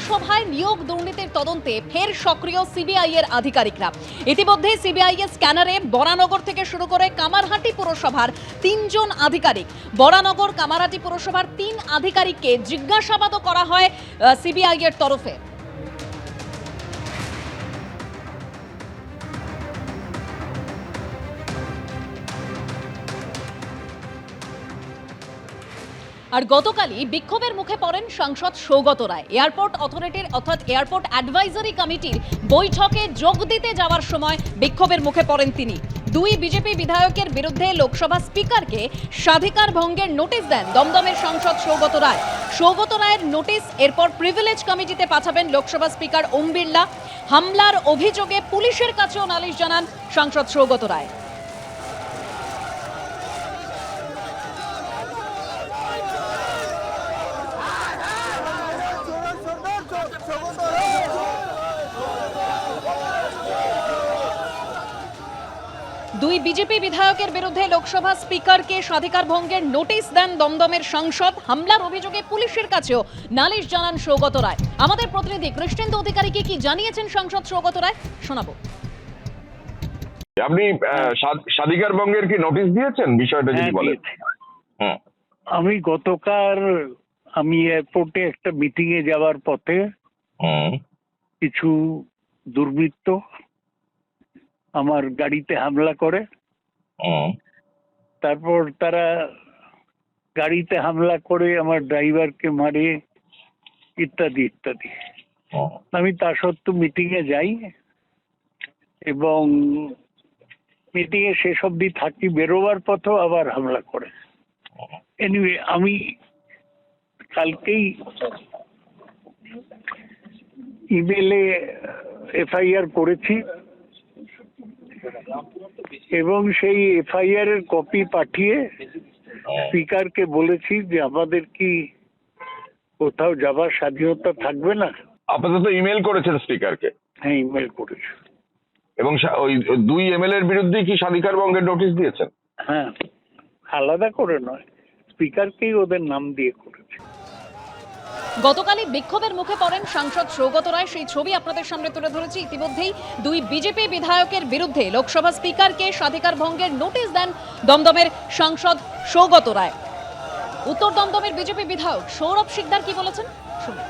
পুরসভায় নিয়োগ দুর্নীতির তদন্তে ফের সক্রিয় সিবিআই এর আধিকারিকরা। ইতিমধ্যে সিবিআই এর স্ক্যানারে বরানগর থেকে শুরু করে কামারহাটি পুরসভার 3 জন আধিকারিক, বরানগর কামারহাটি পুরসভার 3 আধিকারিককে জিজ্ঞাসাবাদও করা হয় সিবিআই এর তরফে। আর গতকালই বিক্ষোভের মুখে পড়েন সাংসদ সৌগত রায়। এয়ারপোর্ট অথরিটির অর্থাৎ এয়ারপোর্ট অ্যাডভাইজারি কমিটির বৈঠকে যোগ দিতে যাওয়ার সময় বিক্ষোভের মুখে পড়েন তিনি। 2 বিজেপি বিধায়কের বিরুদ্ধে লোকসভা স্পিকারকে স্বাধিকার ভঙ্গের নোটিশ দেন দমদমের সাংসদ সৌগত রায়। সৌগত রায়ের নোটিশ এরপর প্রিভিলেজ কমিটিতে পাঠাবেন লোকসভা স্পিকার ওম বিড়লা। হামলার অভিযোগে পুলিশের কাছেও নালিশ জানান সাংসদ সৌগত রায়। দুই বিজেপি বিধায়কের বিরুদ্ধে লোকসভা স্পিকারকে স্বাধিকার ভঙ্গের নোটিশ দেন দমদমের সাংসদ। হামলার অভিযোগে পুলিশের কাছেও নালিশ জানান সৌগত রায়। আমাদের প্রতিনিধি কৃষ্ণেন্দু অধিকারীকে কি জানিয়েছেন সাংসদ সৌগত রায় শোনাবো। আপনি স্বাধিকার ভঙ্গের কি নোটিশ দিয়েছেন, বিষয়টা যদি বলেন। আমি গতকাল এয়ারপোর্টে একটা মিটিং এ যাওয়ার পথে কিছু দুর্বৃত্ত আমার গাড়িতে হামলা করে, তারপর তারা গাড়িতে হামলা করে আমার ড্রাইভারকে মারে ইত্যাদি ইত্যাদি। আমি তা সত্ত্বেও মিটিং এ যাই এবং মিটিং এ শেষ অবধি থাকি, বেরোবার পথেও আবার হামলা করে। এনিওয়ে, আমি কালকেই ইমেলে এফআইআর করেছি এবং সেই এফআইআর এর কপি পাঠিয়ে স্পিকারকে বলেছি যে আমাদের কি কোথাও যাবার স্বাধীনতা থাকবে না। আপাতত ইমেল করেছেন স্পিকারকে? হ্যাঁ, ইমেল করেছি। এবং ওই 2 এমএলএ এর বিরুদ্ধে কি স্বাধিকার ভঙ্গের নোটিশ দিয়েছেন? হ্যাঁ, আলাদা করে নয়, স্পিকারকেই ওদের নাম দিয়ে করেছি। গতকালই বিক্ষোভের মুখে পড়েন সাংসদ সৌগত রায়, সেই ছবি আপনাদের সামনে তুলে ধরেছি। ইতিমধ্যেই 2 বিজেপি বিধায়কের বিরুদ্ধে লোকসভা স্পিকারকে স্বাধিকার ভঙ্গের নোটিশ দেন দমদমের সাংসদ সৌগত রায়। উত্তর দমদমের বিজেপি বিধায়ক সৌরভ শিকদার কি বলেছেন শুনুন।